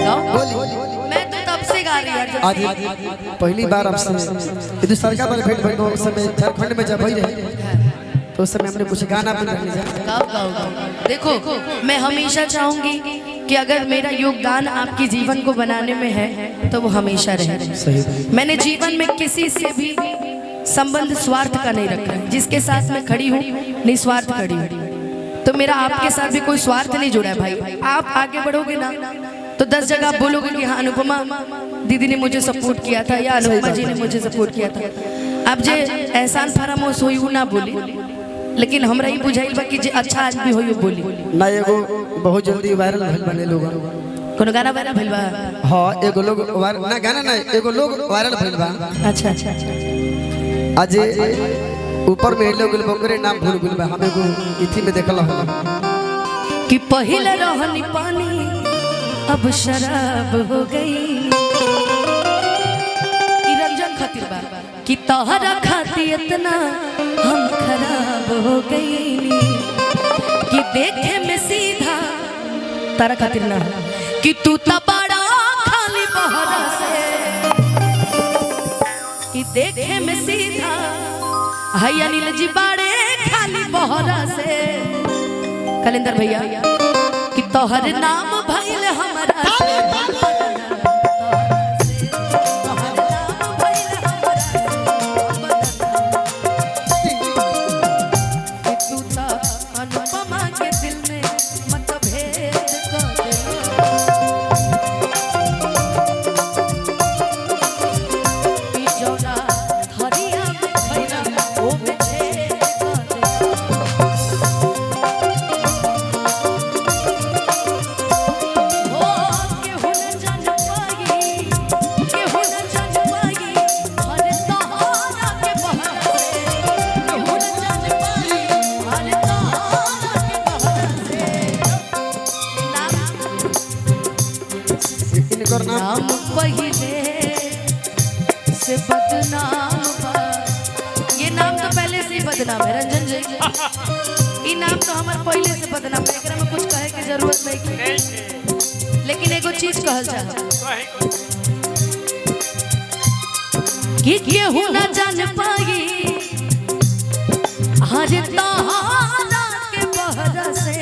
मैं तो तब से गा रही हूं। आज पहली बार आपसे ये सरकार वाले भेंट भइल उस समय झारखंड में जब भई रहे तो उस समय हमने कुछ गाना बना लिया। गाओ। देखो मैं हमेशा चाहूंगी कि अगर मेरा योगदान आपके जीवन को बनाने में है तो वो हमेशा रहे। सही। मैंने जीवन में किसी से भी संबंध स्वार्थ का नहीं रखा। जिसके साथ मैं खड़ी हूँ निस्वार्थ खड़ी हूँ। तो मेरा आपके साथ भी कोई स्वार्थ नहीं जुड़ा है भाई। आप आगे बढ़ोगे ना तो 10 जगह आप बोलोगे कि हाँ अनुपमा दीदी ने मुझे सपोर्ट किया था या अनुपमा जी ने मुझे सपोर्ट किया था। अब जे एहसान फरामोश हुई ना बोली, लेकिन हमरा ही बुझाइल बा कि जे अच्छा आदमी होई बोली ना। एगो बहुत जल्दी वायरल भइल बने लोग। कोनो गाना वायरल भइल बा? हां एगो लोग वायरल ना गाना ना एगो लोग वायरल भइल बा। अच्छा। आज ऊपर में लोग बकरे नाम भूल गेल बा। हम एगो इथी में देखल हो कि पहले रहनी पानी अब शराब हो गई। रंजन खातिर बा कि तोहरा खातिर इतना हम खराब हो गई कि देखे में सीधा तारा खातिर ना कि तू तो बड़ा खाली बहरा से कि देखे में सीधा है अनिल जी बड़े खाली बहरा से। कलेंदर भैया कि तोहर नाम भइल हमरा नाम पहले से बदनाम बा। ये नाम तो पहले से ही बदनाम है रंजन जी। ये नाम तो हमारे पहले से बदनाम है। एकरा में कुछ कहे की जरूरत नहीं। लेकिन एगो चीज कहल चाह कि केहू ना जान पाई हर तहारा के बहरा से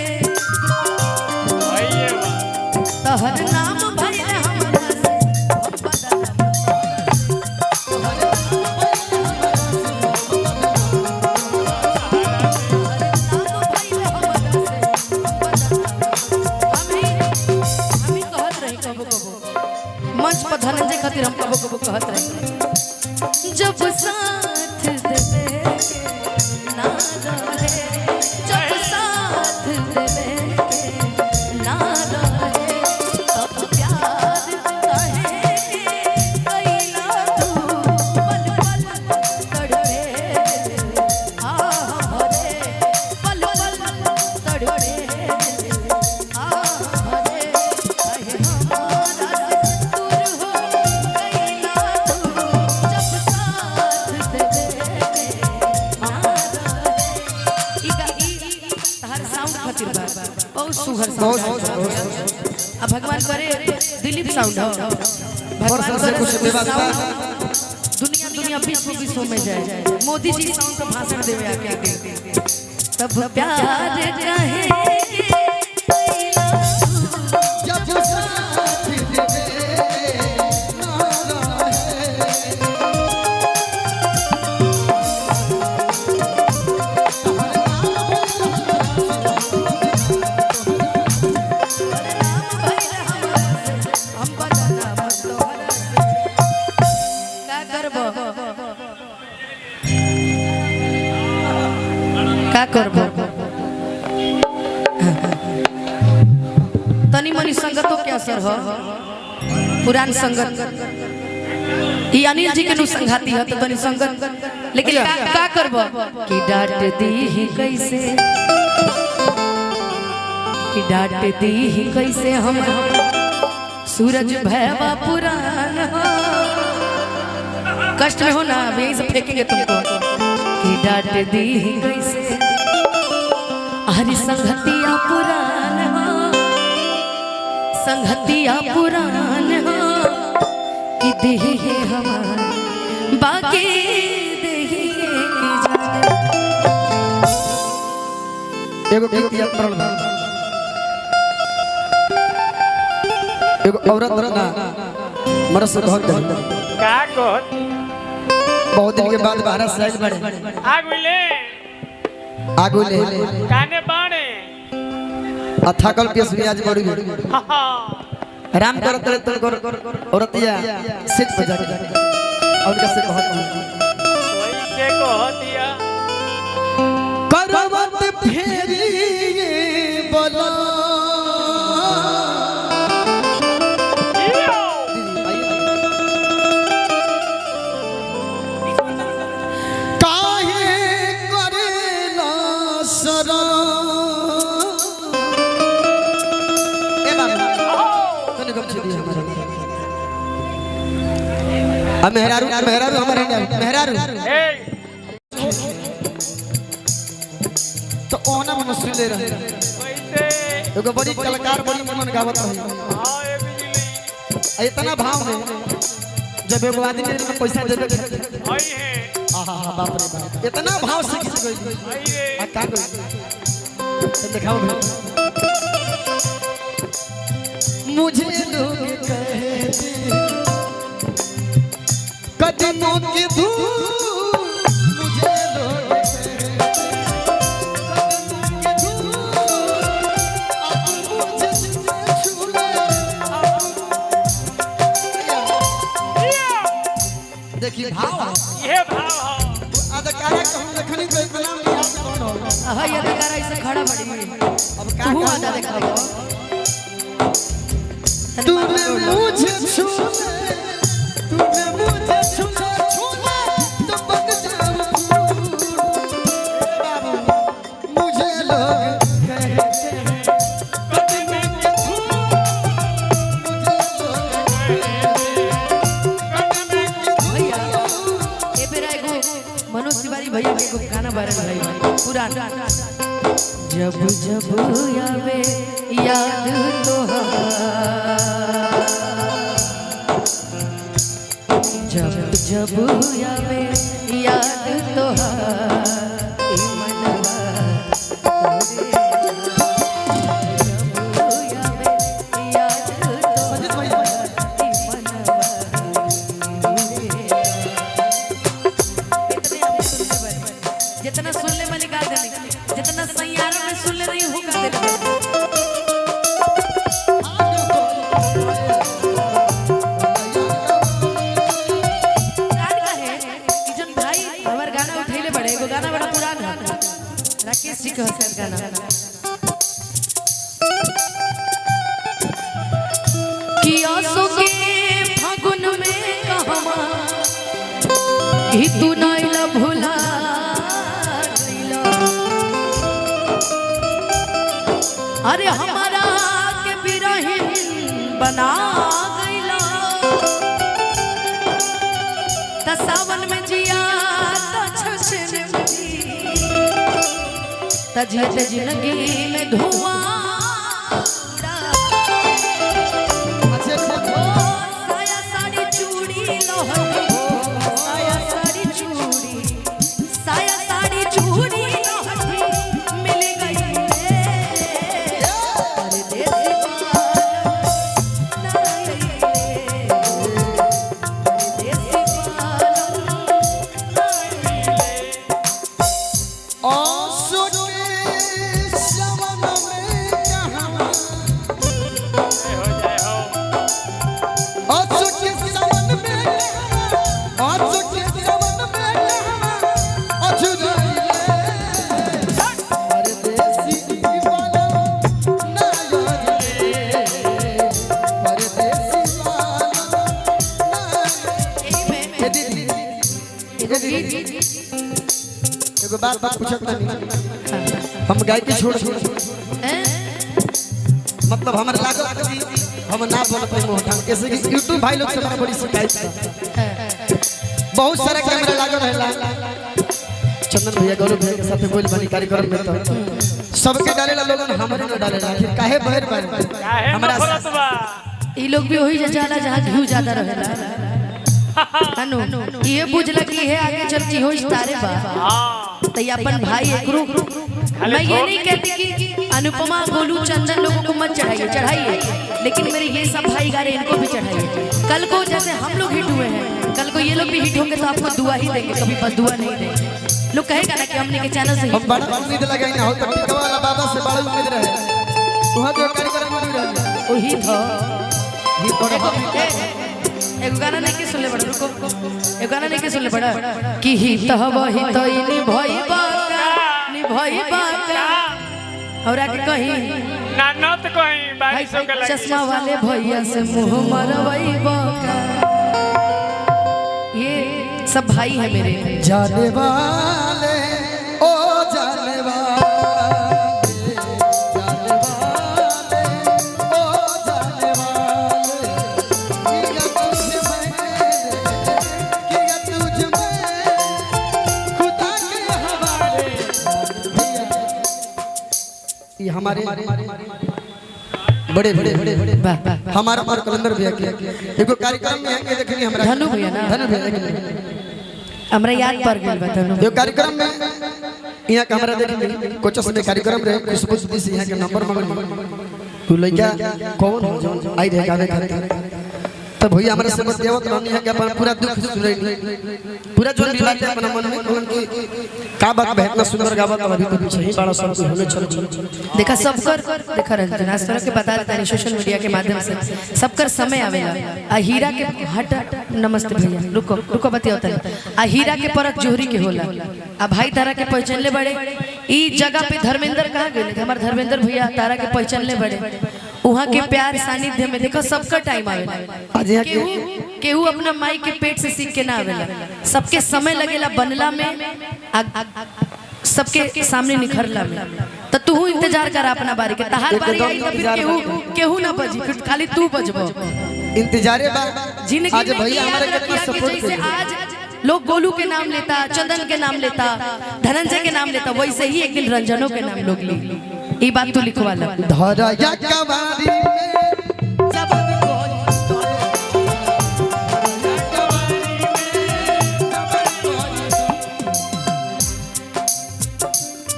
तहर नाम धनंजय खातिर हम कबो कहत रहे जब साथ देवे ना रहे, जब साथ देवे ना रहे तब प्यार कहे कैला तू पल पल तड़पे आ भरे पल पल तड़पे आ भरे कहे हमारा अब भगवान करे दिलीप साउंड हो भगवान करे दुनिया विश्व में जाए मोदी जी साउंड का भाषण देवे आके तब प्यार कहे तनी मनी संगतों के असर हो पुरान संगत ये अनिल जी के नु संघाती है तो तनी संगत लेकिन का करबो कि डांट दी ही कैसे कि डांट दी ही कैसे हम सूरज भैवा पुरान हो कष्ट में हो ना यही से फेंकेंगे तुमको कि डांट दी ही कैसे हरी संगतिया पुरान हो संगतिया पुरान हो कि देही हमार बाकी देही की जाने। एगो गीत याद पड़ल बा। एगो औरत ना मरद से कहत रही का कहत बहुत दिन के बाद भारत से आइल बड़े आगु ले काने बाणे अथाकल पियस आज बड़ी राम करत रहे तो औरतिया सिट पे जाके और कैसे कहत वैसे कहतिया करवत फेरी बोला मेहरारू मेहरारू हमारे मेहरारू तो ओना मन सुन ले रहे वैसे एगो बड़ी कलाकार बड़ी मन गावत रही हां ए बिजली इतना भाव में जब एगो आदमी ने पैसा देबे आई है आहा बाप रे बाप इतना भाव से किसी गई आई रे आ का गई दिखाओ भाई मुझे लोग कहते कदमों की धूल मुझे लोग कहते कदमों की धूल अब मुझे छू ले देखिए भाव ये भाव हो अदकारा कहूं देखनी कोई गुलाम नहीं आप कौन हो हाँ ये अदाकारा ऐसे खड़ा बड़ी अब का तू आधा दिखाओ तूने मुझे छू तूने मुझे छू तो बन जाऊं मुझे लोग कहते हैं कदमों की धूल मुझे लोग भैया ये बेरा एगो मनोज तिवारी भैया के एगो गाना बारे में पुराना जब जब आवे याद तोहार जब जब आवे याद तोहार ई मनवा तोरे जब आवे याद तोहार अजित भैया ई मनवा तोरे जितना सुन ले मैंने गा देने जितना सैयारा में सुन ले नहीं होगा देने राकेश जी का गाना कि आंसू के फागुन में कहवा ही तू नाइला भुला गइला अरे हमारा के बिरहिन बना गइला त सावन में जिया त छछने तजियत जिंदगी में धुआं अच्छे अच्छे साया साड़ी चूड़ी लोहटी साया साड़ी चूड़ी लोहटी मिल गई रे परदेसी एगो बात पूछत नहीं हम गायकी छोड़ मतलब हमारे लागल कि हम ना बोल पाए मोहठान कैसे कि YouTube भाई लोग से हमारा बड़ी शिकायत है बहुत सारा कैमरा लागल रहला चंदन भैया गौरव भैया के साथ बोल बनी कार्यक्रम में तो सबके डालेला लोगन हमरे न डालेला आखिर काहे बहर बहर काहे हमरा नफरत बा ई लोग भी वही जाला जहाँ घी ज्यादा रहेला अनु ये बुझला कि हे आगे चल जी हो तारे बा हां तो ये अपन भाई एकरो मैं ये नहीं कहती कि अनुपमा गोलू चंदन लोगों को मत चढ़ाइए लेकिन मेरे ये सब भाई गारे इनको भी चढ़ाइए। कल को जैसे हम लोग हिट हुए हैं कल को ये लोग भी हिट होंगे तो आपको दुआ ही देंगे, कभी बस दुआ नहीं देंगे। लोग कहेगा ना कि हमने के चैनल से हम बड़ा उम्मीद लगाई ना हो तो टिकवा वाला बाबा से बड़ा उम्मीद रहे वहां जो कार्यक्रम में रहे वही था। ही बड़ा एक गाना नहीं के सुनले बड़ा रुको एक गाना नहीं के सुनले बड़ा कि ही तहव ही तो इनी भई बाका और आगे कहीं ना नत कहीं 2200 के लगे चश्मा वाले भैया से मुंह मरवई बाका। ये सब भाई है मेरे। जाने वाले ओ जाने वाले ओ जाने वाले किया तुझ में किया तुझ में खुदा के हवाले ये हमारे बड़े बड़े वाह वाह हमारा और कलंदर भैया के एगो कार्यक्रम में आके देखनी हमरा धनु भैया ना धनु भैया हमरा याद पड़ गेल बा धनु जो कार्यक्रम में यहाँ का हमारा देखी कोचस में कार्यक्रम रहे खुशबू दीदी से यहाँ के नंबर मंगल तू लइका कौन हो जो आई रहे गावे खातिर तो भैया हमारे से बतियावत रहनी है कि अपन पूरा दुख सुनैनी पूरा जो भी बात है अपना मन में कौन की का बात है इतना सुंदर गावत अभी तो पीछे ही बड़ा सब कुछ हमें चल देखा सबकर देखा रंजन आज तरह के बता देता है सोशल मीडिया के माध्यम से सबकर समय आवेला आ हीरा के हट नमस्ते भैया रुको रुको बतिया होता आ हीरा के परख जोहरी के होला आ भाई तारा के पहचान ले बड़े ई जगह पे धर्मेंद्र कहाँ गए हमारे धर्मेंद्र भैया तारा के पहचान ले बड़े वहाँ के प्यार सानिध्य में देखो सबका टाइम आवेला केहू अपना माई के पेट से सीख के ना आवेला सबके समय लगेला बनला में सबके सामने निखरला में तो तू इंतजार कर अपना बारी के तहार बारी आई तो फिर केहू ना बजी फिर खाली तू बजबो इंतजारे बा जिंदगी आज भैया हमारे कितना सपोर्ट जैसे आज लोग गोलू के नाम लेता चंदन के नाम लेता धनंजय के नाम लेता वैसे ही एक दिन रंजनों के नाम लोग ले ये बात तो लिखवा ला धरा या कवारी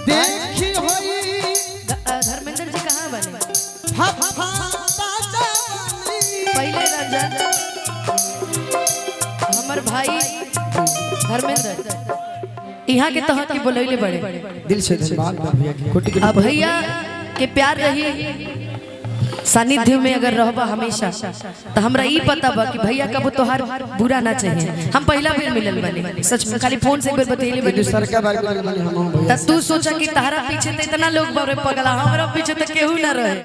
देखी होई धर्मेंद्र जी कहाँ बने पहले रंजन हमार भाई धर्मेंद्र यहाँ के तहत की बोलैले बड़े दिल से धन्यवाद भैया की कोटि के अब भैया के प्यार रही सानिध्य में अगर रहबा हमेशा तो हमरा ई पता बा कि भैया कब तोहार बुरा ना चाहिए। हम पहला बेर मिलल बने सच में खाली फोन से एक बार बतैले बने दूसर का बार में हम भैया तू सोचा कि तारा पीछे तो इतना लोग बड़े पगला हमरा पीछे तो केहू ना रहे।